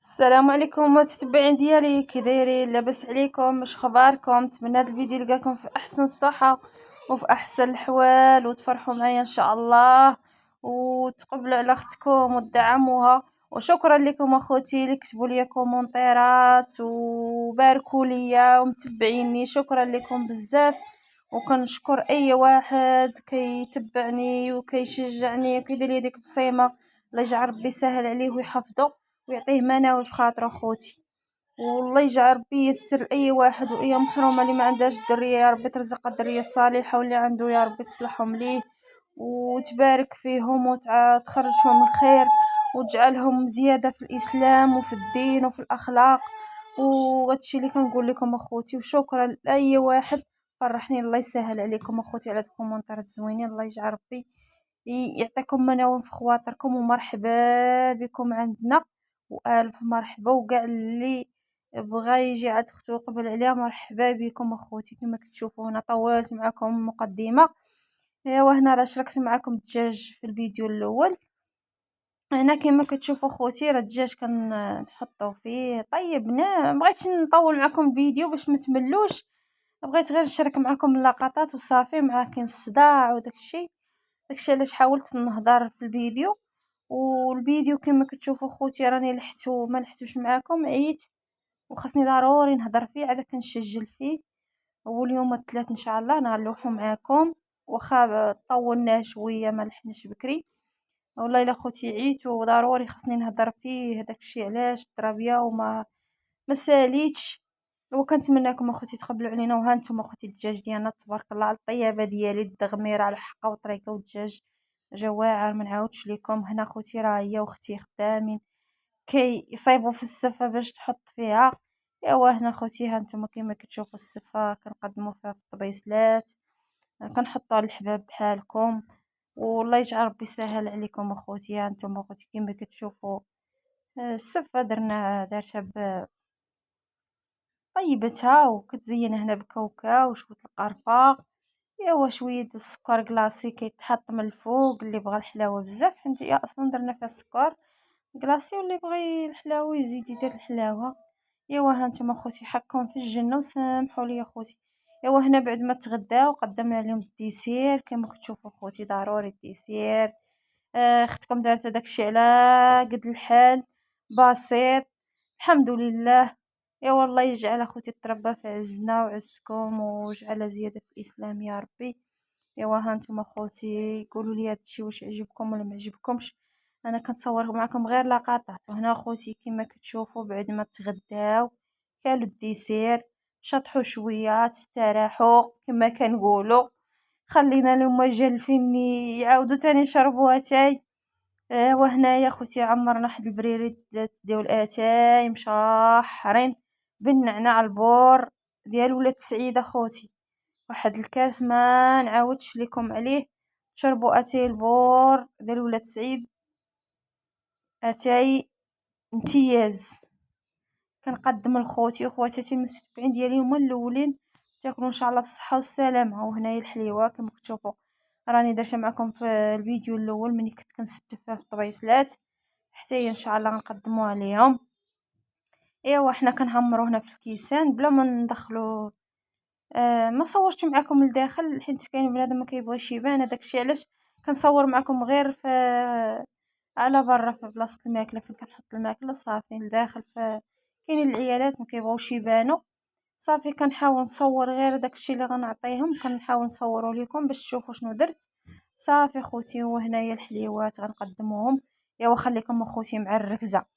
السلام عليكم متتبعين ديالي، كي دايرين؟ لاباس عليكم؟ واش اخباركم؟ نتمنى هذا الفيديو يلقاكم في احسن الصحه وفي احسن الحوال، وتفرحوا معايا ان شاء الله، وتقبلوا على اختكم وتدعموها. وشكرا لكم اخوتي اللي كتبوا لي كومونتيرات وباركوا لي ومتبعيني، شكرا لكم بزاف. وكنشكر اي واحد كيتبعني وكيشجعني وكيدير لي ديك بصيمه. الله يجعل ربي يسهل عليه ويحفظه ويعطيه مناوي في خاطره خوتي، والله يجعل ربي ييسر لاي واحد واي محرومه اللي ما عندهاش الدريه، يا ربي ترزق الدريه الصالحه، واللي عنده يا ربي تصلحهم ليه وتبارك فيهم وتخرجهم الخير وتجعلهم زياده في الاسلام وفي الدين وفي الاخلاق. وهادشي اللي كنقول لكم اخوتي، وشكرا لاي واحد فرحني. الله يسهل عليكم اخوتي على الكومونتات زوينين، الله يجعل ربي يعطيكم مناوم في خواطركم، ومرحبا بكم عندنا والف مرحبا. وكاع اللي بغى يجي عند اختو قبل عليها مرحبا بكم اخوتي. كما كتشوفوا هنا طولت معكم مقدمه. ايوا هنا راه شركت معكم الدجاج في الفيديو الاول. هنا كما كتشوفوا اخوتي راه الدجاج كنحطو فيه طيبناه. مبغيتش نطول معكم الفيديو باش ما تملوش، بغيت غير نشارك معكم اللقطات وصافي، مع كاين الصداع داكشي علاش حاولت نهضر في الفيديو. والفيديو كما كتشوفوا خوتي راني لحتو ما لحتوش معاكم، عييت وخاصني ضروري نهضر فيه، عاد كنسجل فيه. واليوم الثلاث ان شاء الله نغلوحو معاكم، واخا طولناه شويه ما لحناش بكري. والله الا خوتي عييت وضروري خاصني نهضر فيه، داكشي علاش الترابيه ما ساليتش. وكنتمنىكم اخوتي تقبلوا علينا. وها نتوما اخوتي الدجاج ديالنا تبارك الله على الطيابه ديالي، الدغميره على حقه وطريقه، والدجاج جا واعر ما نعاودش لكم. هنا خوتي راه هي واختي خدامين يصايبوا في السفه باش تحط فيها. ايوا هنا خوتي ها نتوما كما كتشوفوا السفه كنقدموا فيها في الطبيسلات، كنحطوها للحباب بحالكم. والله يجعل ربي يسهل عليكم اخوتي. ها نتوما اخوتي كما كتشوفوا السفه دارتها طيبتها وكتزين هنا بكاوكاو وشويه القرفه. ايوا شويه د السكر كلاصي كيتحط من الفوق اللي بغى الحلاوه بزاف، حيت هي اصلا درنا فيها السكر كلاصي، واللي بغى الحلاوه يزيد يدير الحلاوه. ايوا ها نتوما خوتي حقكم في الجنه وسامحوا لي خوتي. ايوا هنا بعد ما تغداو قدمنا لهم الديسير كما كتشوفوا خوتي، ضروري الديسير. اختكم دارت داكشي على قد الحال بسيط الحمد لله. يا والله يجعل اخوتي تربى في عزنا وعزكم، ويجعل زياده في الاسلام يا ربي. ايوا ها نتوما اخوتي قولوا لي هادشي واش عجبكم ولا ما عجبكمش. انا كنصور معكم غير لقطات. وهنا اخوتي كما كتشوفوا بعد ما تغداو كالو الديسير، شطحوا شويه تستراحوا كما كنقولوا، خلينا لهم جالفين يعاودوا تاني يشربوا اتاي. وهنايا خوتي عمرنا واحد البريريد ديال الاتاي مشاحرين بالنعناع البور ديال ولاد سعيده خوتي. واحد الكاس ما نعاودش لكم عليه، شربوا اتاي البور ديال ولاد سعيد، اتاي امتياز. كنقدم لخوتي وخواتاتي المتتبعين ديالي هما الاولين، تاكلوا ان شاء الله بالصحه والسلامه. وهنايا الحليوه كما كتشوفوا راني درتها معكم في الفيديو الاول ملي كنت كنستف فيها في الطبيسلات، حتى هي ان شاء الله غنقدموها اليوم. ايوا حنا كنعمرو هنا في الكيسان بلا ما ندخلو. ما صورتش معكم لداخل حيت كاين بنادم ما كيبغيش يبان، داكشي علاش كنصور معكم غير في على برا في بلاصه الماكله فين كنحط الماكله صافي. لداخل كاينين العيالات ما كيبغيوش يبانوا، صافي كنحاول نصور غير داكشي اللي غنعطيهم، كنحاول نصورو لكم باش تشوفوا شنو درت. صافي خوتي وهنايا الحليوات غنقدموهم. ايوا خليكم اخوتي مع الركزه.